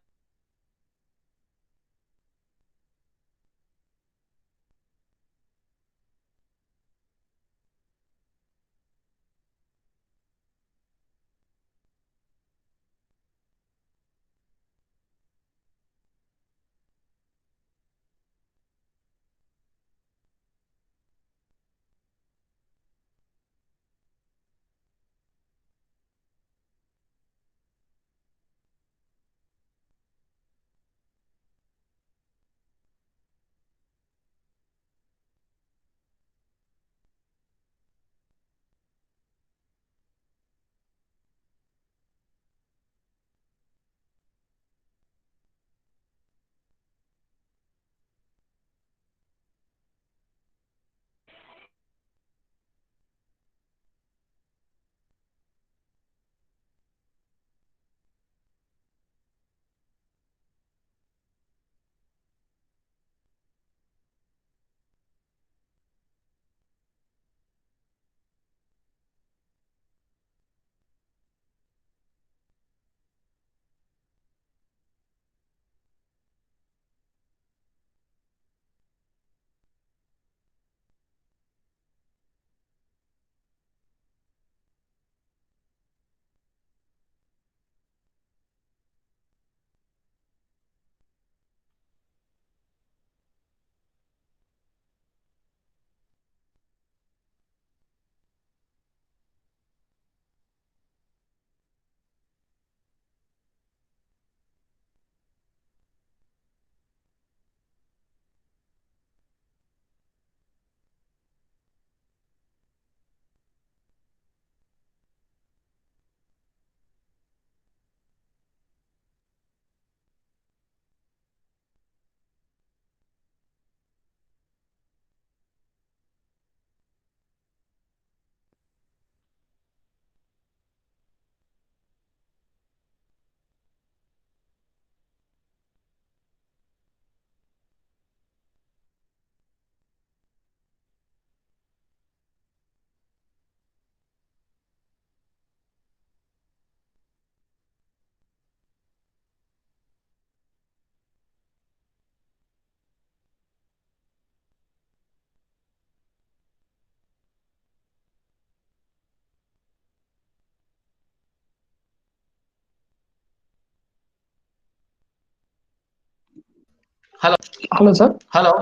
B: Hello,
C: Hello, sir.
B: hello,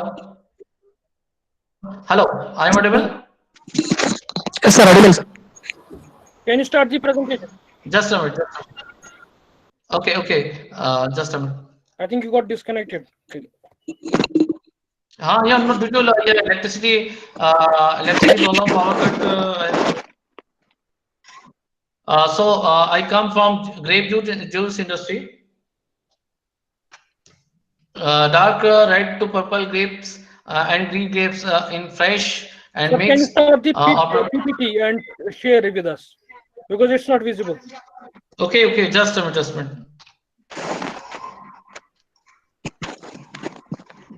B: hello. I'm audible.
C: Yes, sir. Audible, sir.
A: Can you start the presentation?
B: Just a minute. Okay, okay. Just a minute.
A: I think you got disconnected. Okay.
B: Yeah, no, due to yeah, electricity problem, power cut. I come from grape juice industry. Dark red to purple grapes and green grapes in fresh and
A: Sir, can you
B: mixed.
A: start the
B: Or,
A: PPT and share it with us? Because it's not visible.
B: okay, okay. Just a minute. Just a minute.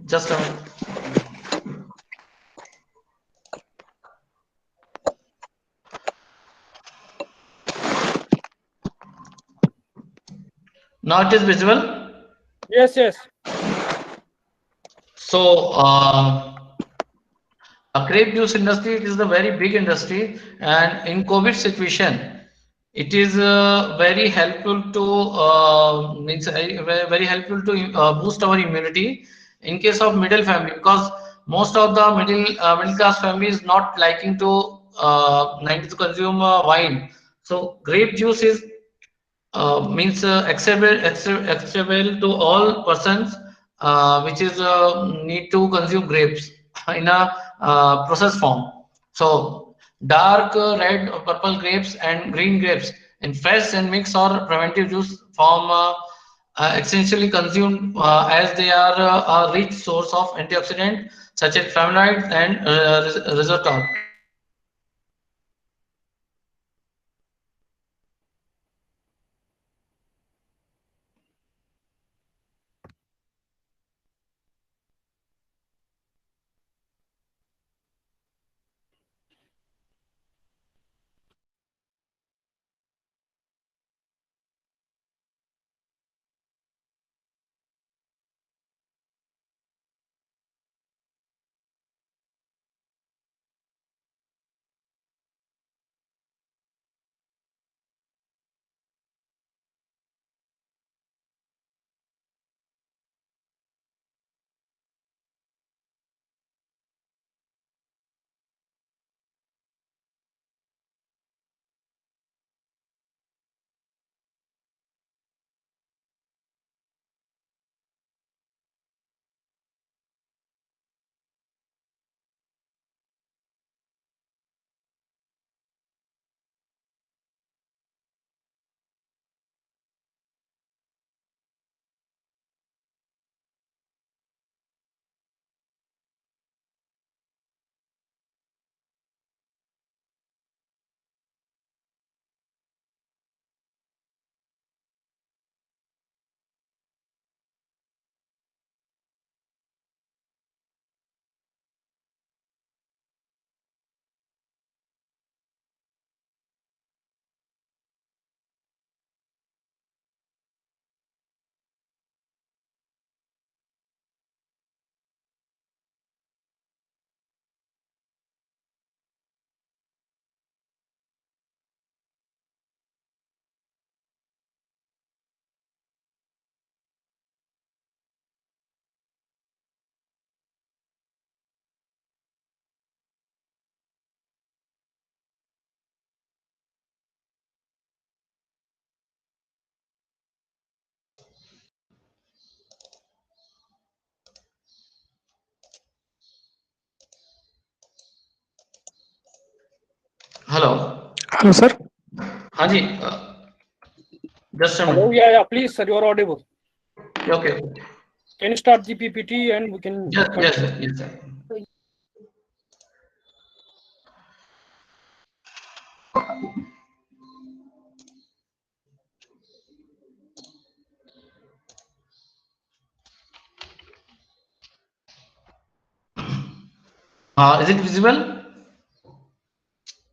B: Just a minute. Now it is visible.
A: Yes, yes.
B: So, grape juice industry, it is a very big industry, and in COVID situation, it is very helpful to very helpful to boost our immunity in case of middle family, because most of the middle class family is not liking to like to consume wine. So grape juice is means acceptable to all persons which is need to consume grapes in a process form. So dark red or purple grapes and green grapes in fresh and mix or preventive juice form essentially consumed as they are a rich source of antioxidant such as flavonoids and resveratrol. Hello.
C: Hello, sir.
B: हाँ जी, just a
A: Hello.
B: minute.
A: Yeah, yeah. Please, sir, you are audible.
B: Okay, okay.
A: Can you start the PPT and we can
B: Yes, yes,
A: continue?
B: sir, yes, sir. Is it visible?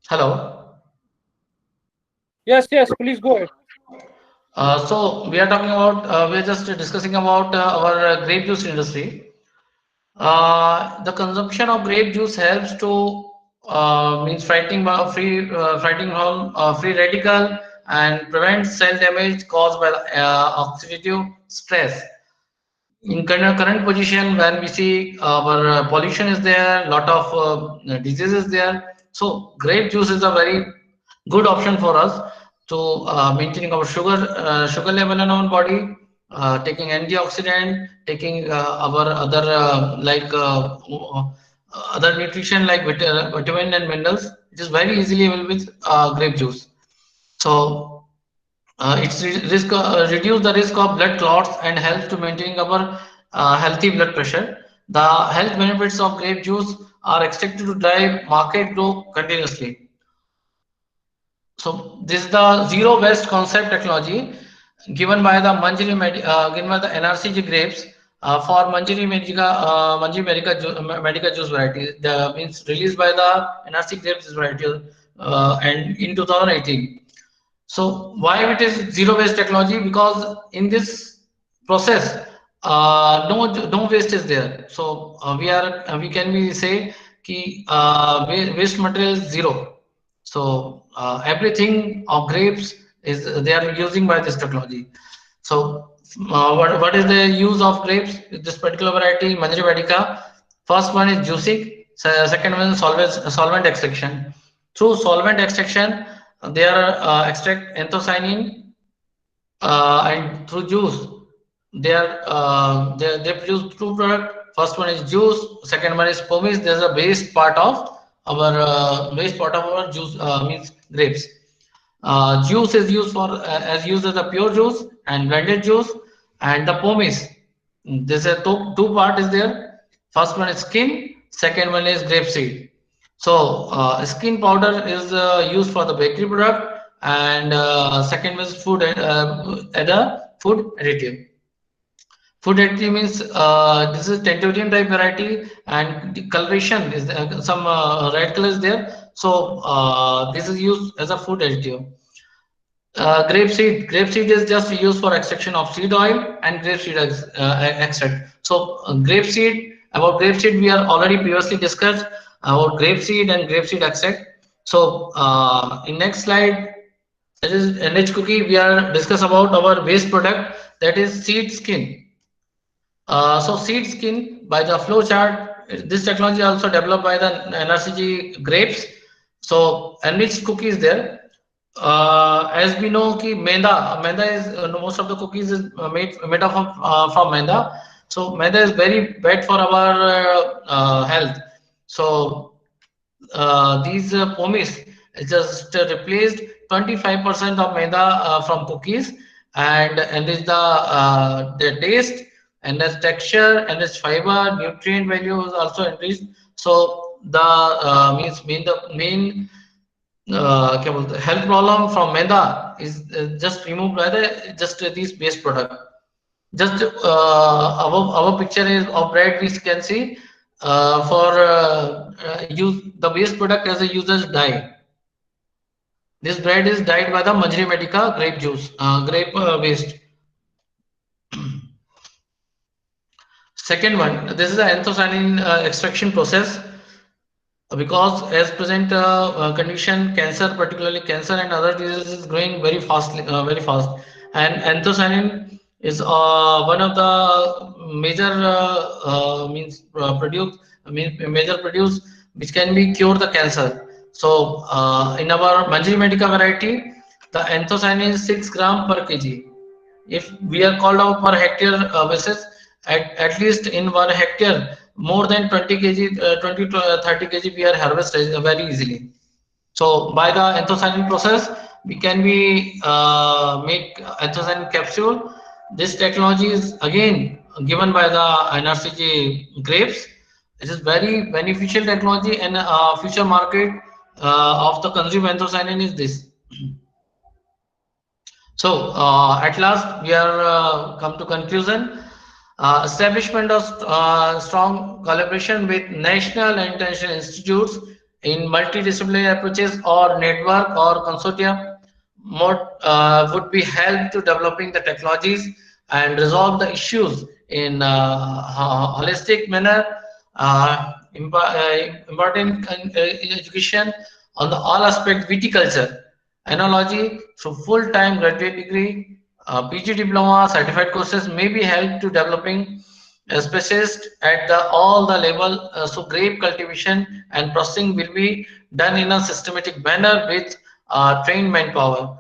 B: Hello.
A: Yes, yes. Please go ahead.
B: So we are talking about, we are just discussing about our grape juice industry. The consumption of grape juice helps to means fighting from free radical and prevent cell damage caused by oxidative stress. in current position, when we see our pollution is there, lot of diseases there. So grape juice is a very good option for us to maintaining our sugar level in our body, taking antioxidant, taking our other other nutrition like vitamin and minerals. It is very easily available with grape juice. So reduce the risk of blood clots and helps to maintaining our healthy blood pressure. The health benefits of grape juice are expected to drive market growth continuously. So this is the zero waste concept technology given by the NRCG grapes for Manjari Medica juice variety. The means released by the NRC grapes variety and in 2018. So why it is zero waste technology? Because in this process, no waste is there. So we can be say ki waste material is zero. So everything of grapes is they are using by this technology. So what is the use of grapes? This particular variety, Manjari Vedica. First one is juicing. Second one is solvent extraction. Through solvent extraction, they are extract anthocyanin and through juice they produce two product. First one is juice, second one is pomace. There's a waste part of our juice means grapes. Juice is used for as used as a pure juice and blended juice, and the pomace. There's a two part is there. First one is skin, second one is grape seed. So skin powder is used for the bakery product, and second is as a food additive. Food additive means this is tentorian type variety, and the coloration is some red color is there. So this is used as a food additive. Grapeseed is just used for extraction of seed oil and grapeseed extract. So about grapeseed we are already previously discussed about grapeseed and grapeseed extract. So in next slide, that is NH cookie. We are discuss about our waste product, that is seed skin. So seed skin by the flow chart. This technology also developed by the NRCG grapes. So enriched cookie is there. As we know ki maida is most of the cookies is made of from maida. So maida is very bad for our health. So these pomace just replaced 25% of maida from cookies, and enrich the taste and its texture and its fiber nutrient value is also enriched. So the main health problem from maida is just removed by the just these base product. Just our picture is of bread. We can see for use the base product as a user's dye. This bread is dyed by the Manjari Medica grape juice, grape waste. Second one, this is the anthocyanin extraction process. Because as present condition, cancer, particularly cancer and other diseases, is growing very fast, and anthocyanin is one of the major major produce which can be cure the cancer. So in our Manjari Medica variety, the anthocyanin is 6 gram per kg. If we are called out per hectare basis, at least in 1 hectare, more than 20 kg, 20 to 30 kg we are harvested very easily. So by the anthocyanin process, we can be make anthocyanin capsule. This technology is again given by the NRCG grapes. It is very beneficial technology, and future market of the consumer anthocyanin is this. So at last we are come to conclusion. Establishment of strong collaboration with national and international institutes in multidisciplinary approaches or network or consortium would be help to developing the technologies and resolve the issues in holistic manner. Important education on the all aspect viticulture analogy through full-time graduate degree, PG diploma, certified courses may be helped to developing specialist at the all the level. So grape cultivation and processing will be done in a systematic manner with trained manpower.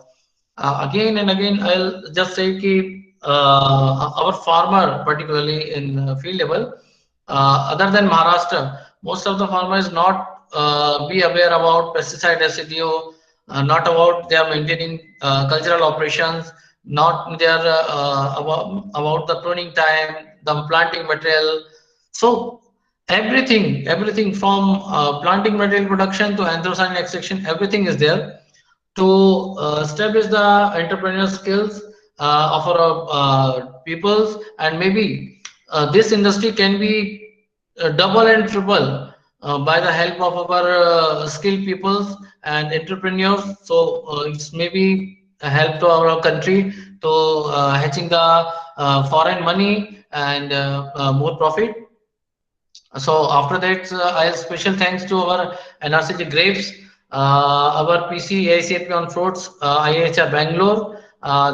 B: Again and again, I'll just say कि our farmer, particularly in field level, other than Maharashtra, most of the farmers not be aware about pesticide residue, not about they are maintaining cultural operations, not they are about the pruning time, the planting material. So everything from planting material production to anthracene extraction, everything is there to establish the entrepreneurial skills of our peoples, and maybe this industry can be double and triple by the help of our skilled peoples and entrepreneurs. So it's maybe a help to our country to hatching the foreign money and more profit. So after that, I'll special thanks to our NRCG Grapes, our PC AICRP on Fruits, IHR Bangalore,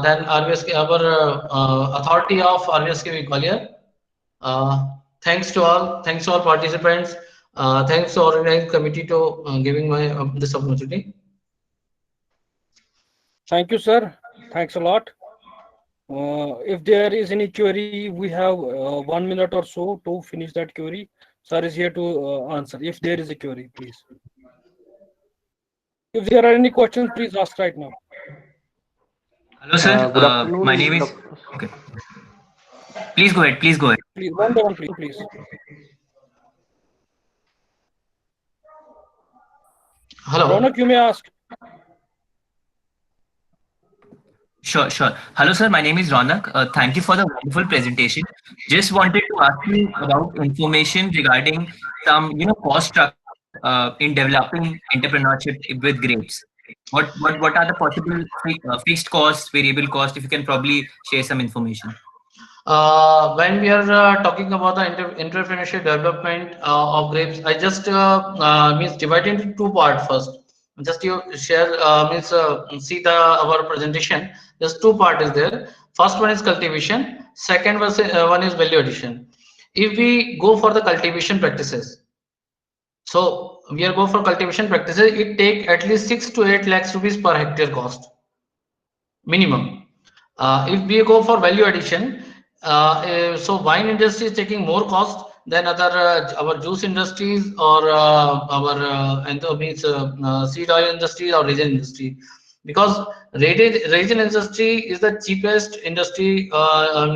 B: then RVSK, our authority of RVSKV Gwalior. Uh, Thanks to all. Thanks to all participants. Thanks to organizing committee to giving my this opportunity.
A: Thank you, sir. Thanks a lot. If there is any query, we have 1 minute or so to finish that query. Sir is here to answer. If there is a query, please. If there are any questions, please ask right now.
D: Hello, sir.
E: Good afternoon,
D: My name is.
E: Dr.
D: Okay. Please go ahead. Please go ahead.
A: Please, one by one, please.
B: Hello.
A: Ronak, you may ask.
D: Sure, sure. Hello, sir. My name is Ronak. Thank you for the wonderful presentation. Just wanted to ask you about information regarding some, cost structure in developing entrepreneurship with grapes. What are the possible fixed costs, variable costs? If you can probably share some information.
B: When we are talking about the entrepreneurship development of grapes, I just means divide into two parts first. Just you share means see the our presentation. There's two part is there. First one is cultivation. Second one is value addition. If we go for the cultivation practices, so we are go for cultivation practices. It take at least 6 to 8 lakhs rupees per hectare cost minimum. If we go for value addition, so wine industry is taking more cost than other our juice industries or our and means seed oil industry or resin industry, because resin industry is the cheapest industry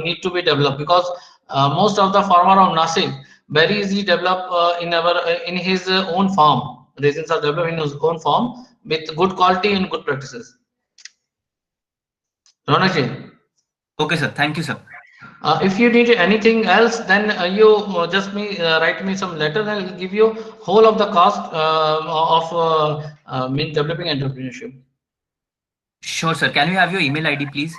B: need to be developed, because most of the farmer of Nasik very easily develop in his own farm. Resins are developed in his own farm with good quality and good practices. Ronak ji.
D: Okay, sir. Thank you, sir.
B: If you need anything else, then you just write me some letter, and I'll give you whole of the cost of mean developing entrepreneurship.
D: Sure, sir. Can we have your email ID, please?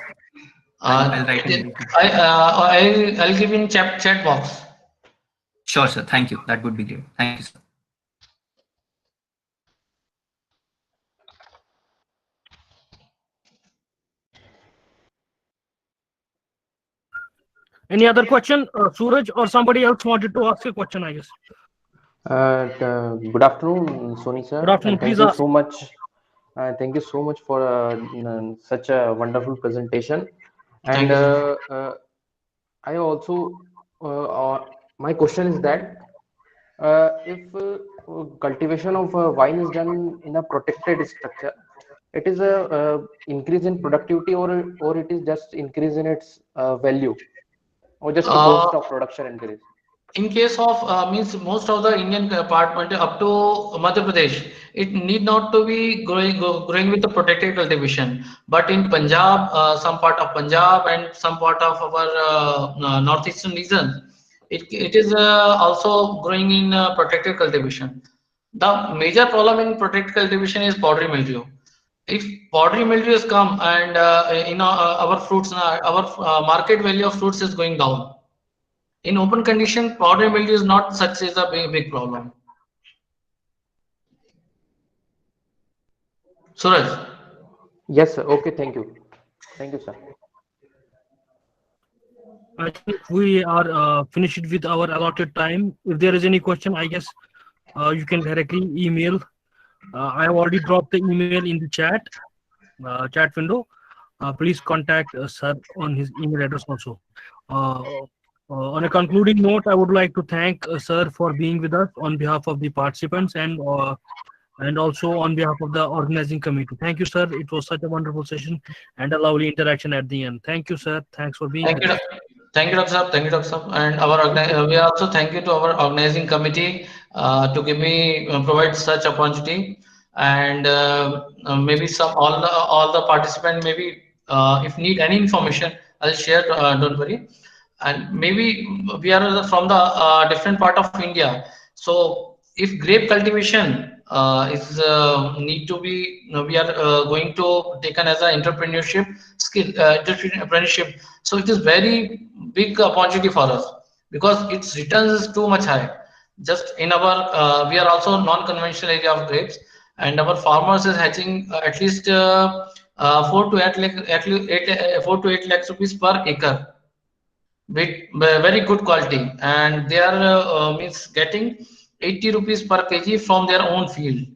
D: I'll write in.
B: I'll give in chat box.
D: Sure, sir. Thank you. That would be great. Thank you, sir.
A: Any other question? Suraj or somebody else wanted to ask a question, I guess.
E: Good afternoon, Soni sir.
A: Good afternoon.
E: And thank
A: Please
E: you
A: ask.
E: so much. Thank you so much for such a wonderful presentation. And I also, my question is that if cultivation of wine is done in a protected structure, it is a increase in productivity, or it is just increase in its value, or just a
B: Uh,
E: cost of production increase.
B: in case of means most of the Indian compartment up to Madhya Pradesh, it need not to be growing with the protected cultivation. But in Punjab, some part of Punjab and some part of our northeastern region, it is also growing in protected cultivation. The major problem in protected cultivation is powdery mildew. If powdery mildew has come and our fruits, our market value of fruits is going down. In open condition, powdery mildew is not such as a big problem. Suraj.
E: Yes, sir. Okay, thank you. Thank you, sir.
A: I think we are finished with our allotted time. If there is any question, I guess you can directly email. I have already dropped the email in the chat window. Please contact sir on his email address also. Uh, on a concluding note, I would like to thank sir for being with us on behalf of the participants and also on behalf of the organizing committee. Thank you, sir. It was such a wonderful session and a lovely interaction at the end. Thank you, sir. Thanks for being
B: Thank
A: with
B: you.
A: us.
B: Thank you, Dr. Saab. Thank you, Dr. Saab. And we also thank you to our organizing committee to give me provide such opportunity. And maybe all the participant maybe if need any information, I'll share. Don't worry. And maybe we are from the different part of India. So if grape cultivation is need to be, we are going to taken as an entrepreneurship skill, entrepreneurship. So it is very big opportunity for us because its returns is too much high. Just in our, we are also non-conventional area of grapes, and our farmers is hatching at least 4 to 8 lakhs rupees per acre with very good quality, and they are means getting 80 rupees per kg from their own field,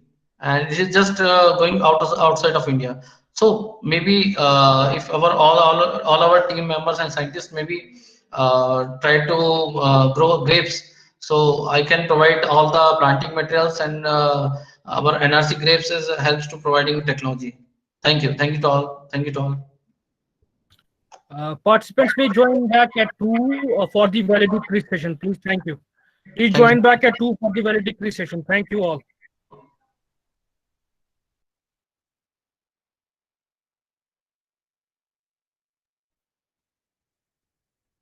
B: and this is just going outside of India. So maybe if all our team members and scientists maybe try to grow grapes, so I can provide all the planting materials, and our NRC grapes is helps to providing technology. Thank you to all, thank you to all.
A: Participants may join back at 2 for the valedictory session. Please, thank you. Please
B: Thank you.
A: join back at 2 for the valedictory session. Thank you all.